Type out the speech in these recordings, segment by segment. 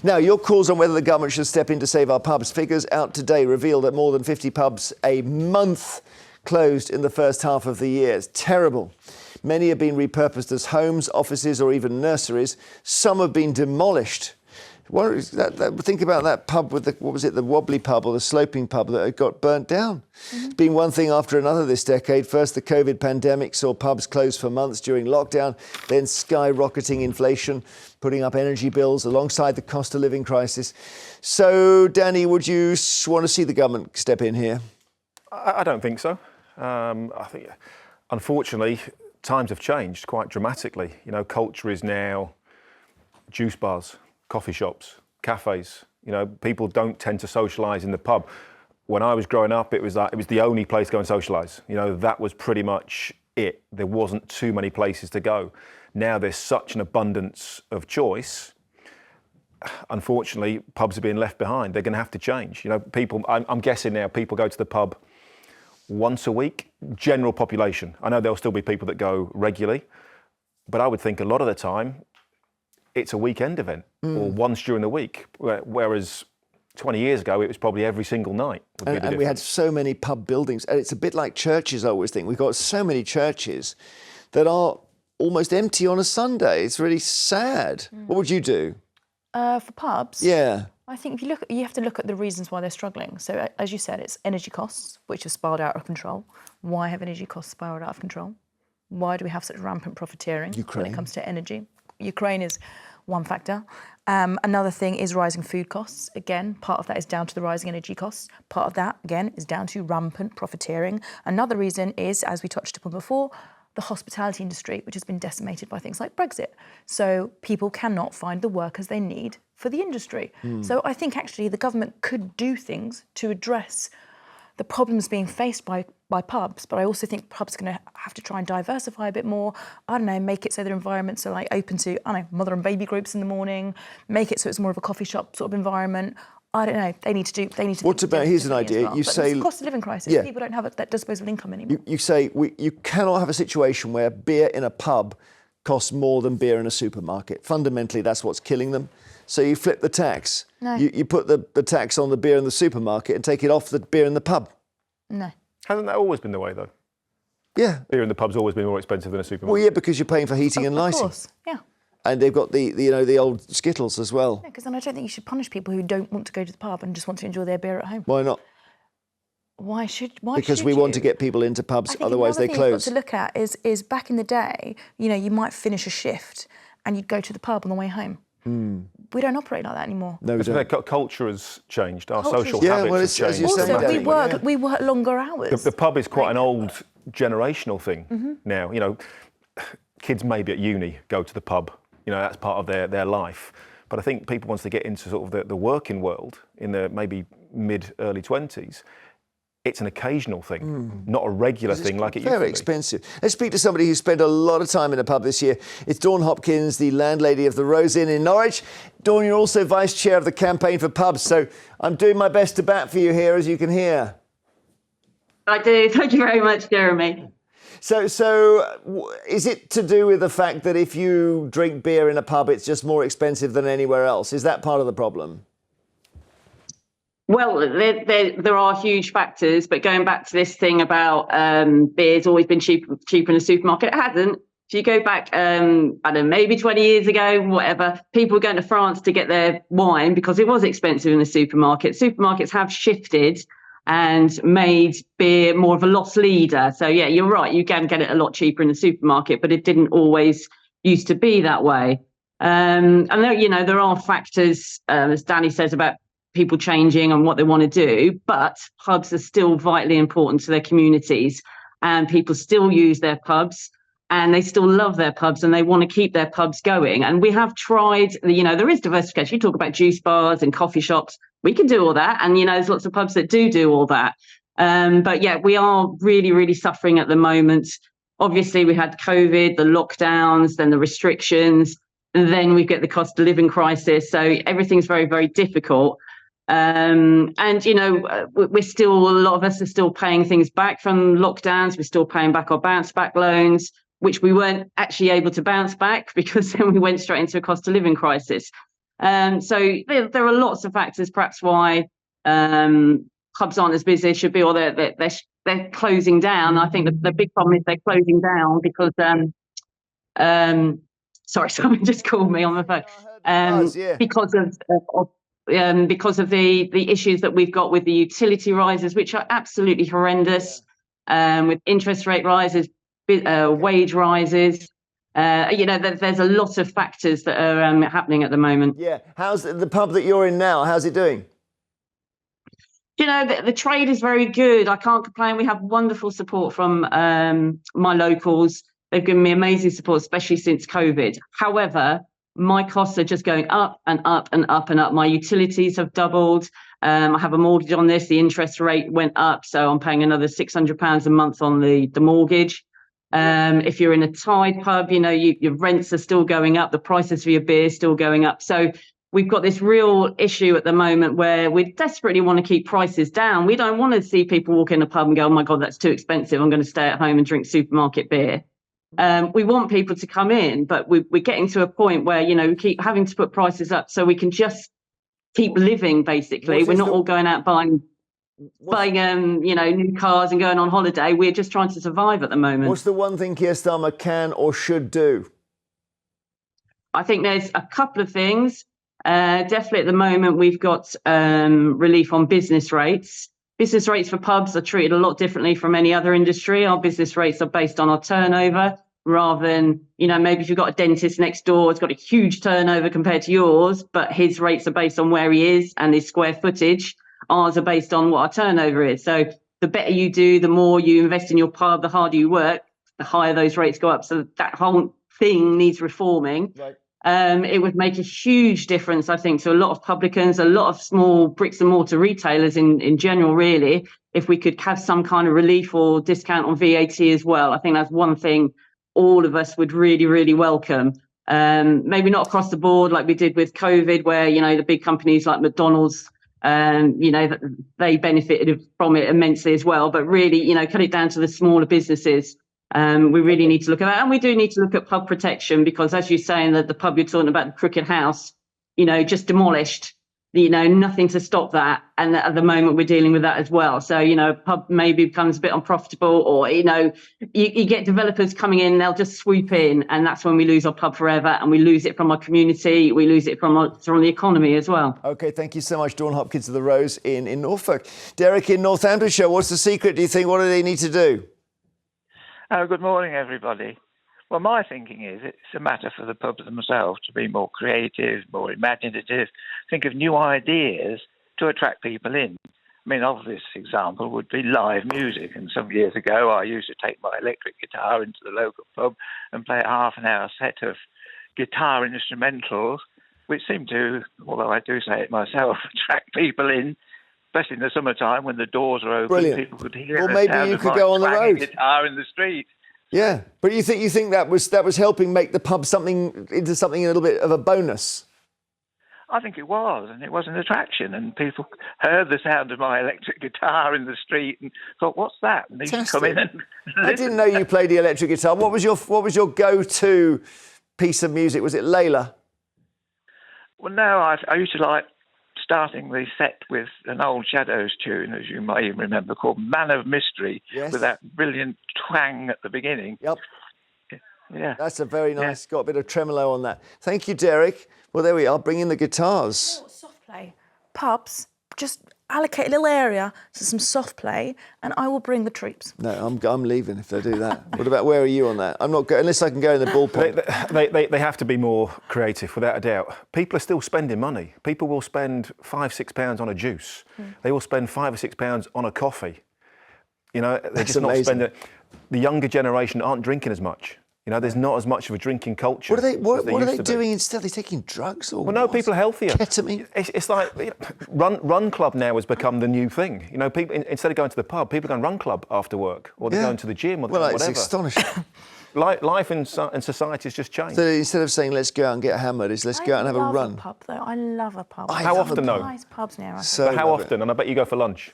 Now, your calls on whether the government should step in to save our pubs. Figures out today reveal that more than 50 pubs a month closed in the first half of the year. It's terrible. Many have been repurposed as homes, offices or even nurseries. Some have been demolished. Think about that pub with the wobbly pub or the sloping pub that got burnt down. It's been one thing after another this decade. First, the COVID pandemic saw pubs closed for months during lockdown, then skyrocketing inflation, putting up energy bills alongside the cost of living crisis. So, Danny, would you want to see the government step in here? I don't think so. I think, unfortunately, times have changed quite dramatically. You know, culture is now juice bars, coffee shops, cafes. You know, people don't tend to socialise in the pub. When I was growing up, it was the only place to go and socialise. You know, that was pretty much it. There wasn't too many places to go. Now there's such an abundance of choice. Unfortunately, pubs are being left behind. They're going to have to change. You know, I'm guessing now people go to the pub once a week, general population. I know there'll still be people that go regularly, but I would think a lot of the time it's a weekend event or once during the week, whereas 20 years ago it was probably every single night. And we had so many pub buildings, and it's a bit like churches, I always think. We've got so many churches that are almost empty on a Sunday. It's really sad. What would you do? For pubs? Yeah. I think you have to look at the reasons why they're struggling. So as you said, it's energy costs, which have spiraled out of control. Why have energy costs spiraled out of control? Why do we have such rampant profiteering when it comes to energy? Ukraine is one factor. Another thing is rising food costs. Again, part of that is down to the rising energy costs. Part of that, again, is down to rampant profiteering. Another reason is, as we touched upon before, the hospitality industry, which has been decimated by things like Brexit. So people cannot find the workers they need for the industry. So I think actually the government could do things to address the problems being faced by pubs, but I also think pubs are going to have to try and diversify a bit more. I don't know, make it so their environments are like open to, I don't know, mother and baby groups in the morning, make it so it's more of a coffee shop sort of environment. I don't know. They need to. What about? Here's an idea. Well. You say it's a cost of living crisis. People don't have that disposable income anymore. You say you cannot have a situation where beer in a pub costs more than beer in a supermarket. Fundamentally, that's what's killing them. So you flip the tax. No. You put the tax on the beer in the supermarket and take it off the beer in the pub. No. Hasn't that always been the way, though? Yeah. Beer in the pub's always been more expensive than a supermarket. Well, yeah, because you're paying for heating and lighting. Of course, yeah. And they've got the old Skittles as well. Yeah, because then I don't think you should punish people who don't want to go to the pub and just want to enjoy their beer at home. Why not? Because we want to get people into pubs, otherwise they close. Another thing you've got to look at is back in the day, you know, you might finish a shift and you'd go to the pub on the way home. We don't operate like that anymore. No, we don't. Culture has changed. Our social habits have changed. Also, we work longer hours. The pub is quite an old generational thing now. You know, kids maybe at uni go to the pub. You know, that's part of their life. But I think people, once they get into sort of the working world in the maybe mid-early 20s, it's an occasional thing, not a regular thing like it used to be. Very expensive. Let's speak to somebody who spent a lot of time in a pub this year. It's Dawn Hopkins, the landlady of the Rose Inn in Norwich. Dawn, you're also vice chair of the campaign for pubs, so I'm doing my best to bat for you here, as you can hear. I do. Thank you very much, Jeremy. So is it to do with the fact that if you drink beer in a pub, it's just more expensive than anywhere else? Is that part of the problem? Well, there are huge factors, but going back to this thing about beer's always been cheaper in the supermarket, it hasn't. If you go back, I don't know, maybe 20 years ago, whatever, people were going to France to get their wine because it was expensive in the supermarket. Supermarkets have shifted and made beer more of a loss leader. So, yeah, you're right. You can get it a lot cheaper in the supermarket, but it didn't always used to be that way. And there are factors, as Danny says, about people changing and what they want to do, but pubs are still vitally important to their communities, and people still use their pubs and they still love their pubs and they want to keep their pubs going. And we have tried, there is diversification. You talk about juice bars and coffee shops. We can do all that. And, there's lots of pubs that do all that. But yeah, we are really, really suffering at the moment. Obviously, we had COVID, the lockdowns, then the restrictions, and then we get the cost of living crisis. So everything's very, very difficult. We're still, a lot of us are still paying things back from lockdowns. We're still paying back our bounce back loans, which we weren't actually able to bounce back because then we went straight into a cost of living crisis. So there are lots of factors, perhaps why pubs aren't as busy as should be, or they're closing down. I think the big problem is they're closing down because sorry, someone just called me on the phone. Because of the issues that we've got with the utility rises, which are absolutely horrendous, with interest rate rises, wage rises. There's a lot of factors that are happening at the moment. Yeah. How's the pub that you're in now? How's it doing? The trade is very good. I can't complain. We have wonderful support from my locals. They've given me amazing support, especially since COVID. However, my costs are just going up and up and up and up. My utilities have doubled. I have a mortgage on this. The interest rate went up, so I'm paying another £600 a month on the mortgage. If you're in a Tide pub, your rents are still going up. The prices for your beer is still going up. So we've got this real issue at the moment where we desperately want to keep prices down. We don't want to see people walk in a pub and go, oh my God, that's too expensive. I'm going to stay at home and drink supermarket beer. We want people to come in, but we're getting to a point where, we keep having to put prices up so we can just keep living, basically. We're not all going out buying new cars and going on holiday. We're just trying to survive at the moment. What's the one thing Keir Starmer can or should do? I think there's a couple of things. Definitely at the moment, we've got relief on business rates. Business rates for pubs are treated a lot differently from any other industry. Our business rates are based on our turnover rather than, maybe if you've got a dentist next door, it's got a huge turnover compared to yours, but his rates are based on where he is and his square footage. Ours are based on what our turnover is. So the better you do, the more you invest in your pub, the harder you work, the higher those rates go up. So that whole thing needs reforming. Right. It would make a huge difference, I think, to a lot of publicans, a lot of small bricks and mortar retailers in general, really, if we could have some kind of relief or discount on VAT as well. I think that's one thing all of us would really, really welcome. Maybe not across the board like we did with COVID, where, the big companies like McDonald's, they benefited from it immensely as well. But really, cut it down to the smaller businesses. We really need to look at that. And we do need to look at pub protection because, as you're saying, that the pub you're talking about, the Crooked House, just demolished, nothing to stop that. And at the moment, we're dealing with that as well. So, pub maybe becomes a bit unprofitable or, you get developers coming in, they'll just swoop in. And that's when we lose our pub forever. And we lose it from our community. We lose it from the economy as well. OK, thank you so much, Dawn Hopkins of the Rose in Norfolk. Derek in Northamptonshire, what's the secret, do you think? What do they need to do? Good morning, everybody. Well, my thinking is it's a matter for the pubs themselves to be more creative, more imaginative, think of new ideas to attract people in. I mean, obvious example would be live music. And some years ago, I used to take my electric guitar into the local pub and play a half-an-hour set of guitar instrumentals, which seemed to, although I do say it myself, attract people in. Especially in the summertime when the doors are open, Brilliant. People could hear. Well, maybe you could go on the road. Guitar in the street. Yeah, but you think that was helping make the pub into something a little bit of a bonus? I think it was, and it was an attraction, and people heard the sound of my electric guitar in the street and thought, "What's that?" And they used to come in and listen. I didn't know you played the electric guitar. What was your go-to piece of music? Was it Layla? Well, no, I used to like starting the set with an old Shadows tune, as you may remember, called Man of Mystery, yes, with that brilliant twang at the beginning. Yep. Yeah. That's a very nice, got a bit of tremolo on that. Thank you, Derek. Well, there we are, bring in the guitars. Oh, soft play. Pubs, just allocate a little area to some soft play and I will bring the troops. No, I'm leaving if they do that. What about, where are you on that? I'm not going, unless I can go in the ballpark. They have to be more creative, without a doubt. People are still spending money. People will spend £5-6 on a juice. They will spend £5 or £6 on a coffee. They're That's just amazing. not spending. The younger generation aren't drinking as much. There's not as much of a drinking culture. What are they doing instead? Are they taking drugs or Well, no, people are healthier. Ketamine? It's like run club now has become the new thing. People instead of going to the pub, people go and run club after work, or they're going to the gym, or whatever. It's astonishing. Life in society has just changed. So instead of saying let's go out and get hammered, it's let's go out and have a run. I love a pub though. I love a pub. How often though? Nice pubs near us. So how often? And I bet you go for lunch.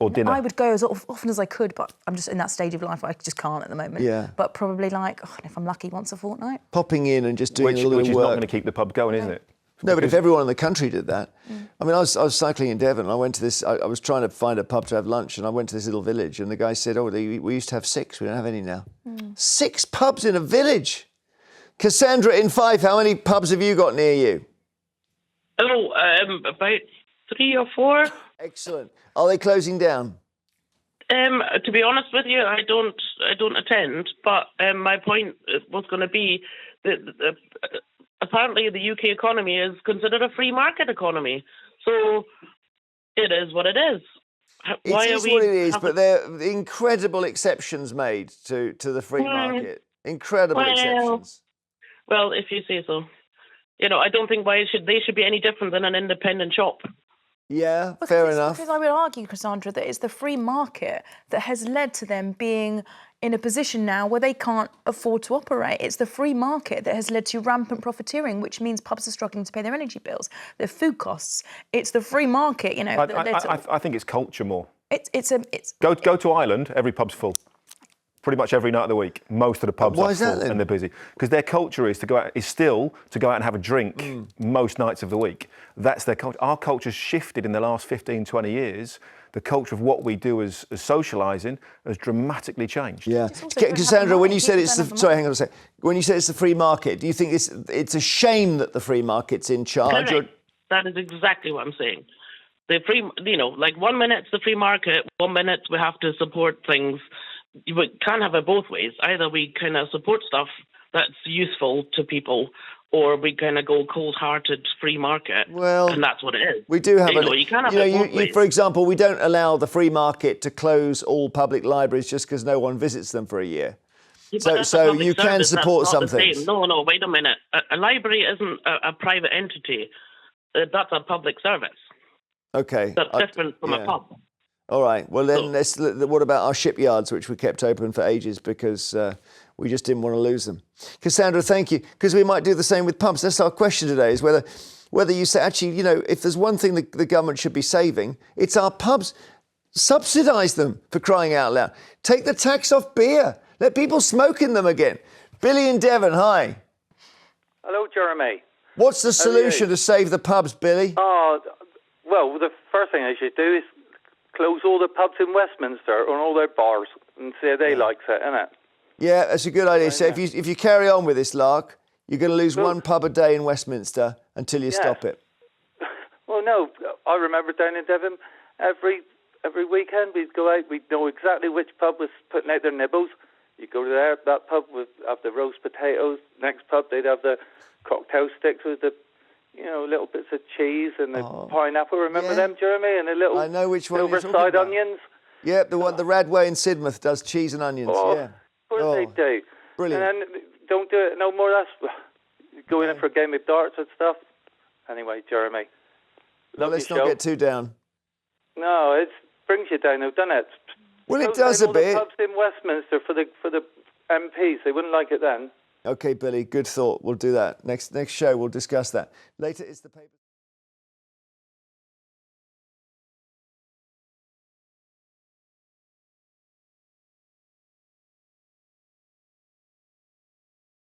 Or dinner. I would go as often as I could, but I'm just in that stage of life where I just can't at the moment. Yeah. But probably if I'm lucky, once a fortnight. Popping in and just doing a little which is work. not going to keep the pub going, isn't it? No, but if everyone in the country did that, I mean, I was cycling in Devon. And I went to this. I was trying to find a pub to have lunch, and I went to this little village. And the guy said, "Oh, we used to have 6. We don't have any now. 6 pubs in a village." Cassandra in Fife, how many pubs have you got near you? Oh, about 3 or 4. Excellent. Are they closing down? To be honest with you, I don't attend. But my point was going to be that apparently the UK economy is considered a free market economy. So it is what it is. It is what it is, but there are incredible exceptions made to the free market. Incredible exceptions. Well, if you say so. You know, I don't think they should be any different than an independent shop. Yeah, fair enough. Because I would argue, Cassandra, that it's the free market that has led to them being in a position now where they can't afford to operate. It's the free market that has led to rampant profiteering, which means pubs are struggling to pay their energy bills, their food costs. It's the free market, you know. I think it's culture more. Go to Ireland, every pub's full. Pretty much every night of the week, most of the pubs are full and they're busy because their culture is still to go out and have a drink most nights of the week. That's their culture. Our culture's shifted in the last 15, 20 years. The culture of what we do as socialising has dramatically changed. Yeah, Cassandra, when you said it's hang on a sec. When you said it's the free market, do you think it's a shame that the free market's in charge? Correct. That is exactly what I'm saying. The free, you know, like 1 minute it's the free market, 1 minute we have to support things. You can't have it both ways. Either we kind of support stuff that's useful to people, or we kind of go cold-hearted free market. Well, and that's what it is. We do have you can't have it both ways. For example, we don't allow the free market to close all public libraries just because no one visits them for a year. Yeah, so you can support some things. No, wait a minute. A library isn't a private entity. That's a public service. Okay. That's different from a pub. All right. Well, then, what about our shipyards, which we kept open for ages because we just didn't want to lose them? Cassandra, thank you. Because we might do the same with pubs. That's our question today, is whether you say, actually, you know, if there's one thing the government should be saving, it's our pubs. Subsidise them, for crying out loud. Take the tax off beer. Let people smoke in them again. Billy in Devon, hi. Hello, Jeremy. What's the solution to save the pubs, Billy? Well, the first thing they should do is close all the pubs in Westminster and all their bars and say they likes it, innit? Yeah, that's a good idea. So if you carry on with this lark, you're going to lose one pub a day in Westminster until you stop it. Well, no, I remember down in Devon, every weekend we'd go out, we'd know exactly which pub was putting out their nibbles. You go to there, that pub would have the roast potatoes. Next pub, they'd have the cocktail sticks with the, you know, little bits of cheese and the pineapple. Remember them, Jeremy? And the little I know which one silver-side onions. Yeah, the one, the Radway in Sidmouth does cheese and onions. Of course they do. Brilliant. And then don't do it no more. That's going in for a game of darts and stuff. Anyway, Jeremy. Well, let's not get too down. No, it brings you down, doesn't it? Well, it does a bit. The pubs in Westminster for the MPs. They wouldn't like it then. Okay, Billy, good thought. We'll do that. Next show, we'll discuss that. Later, it's the paper.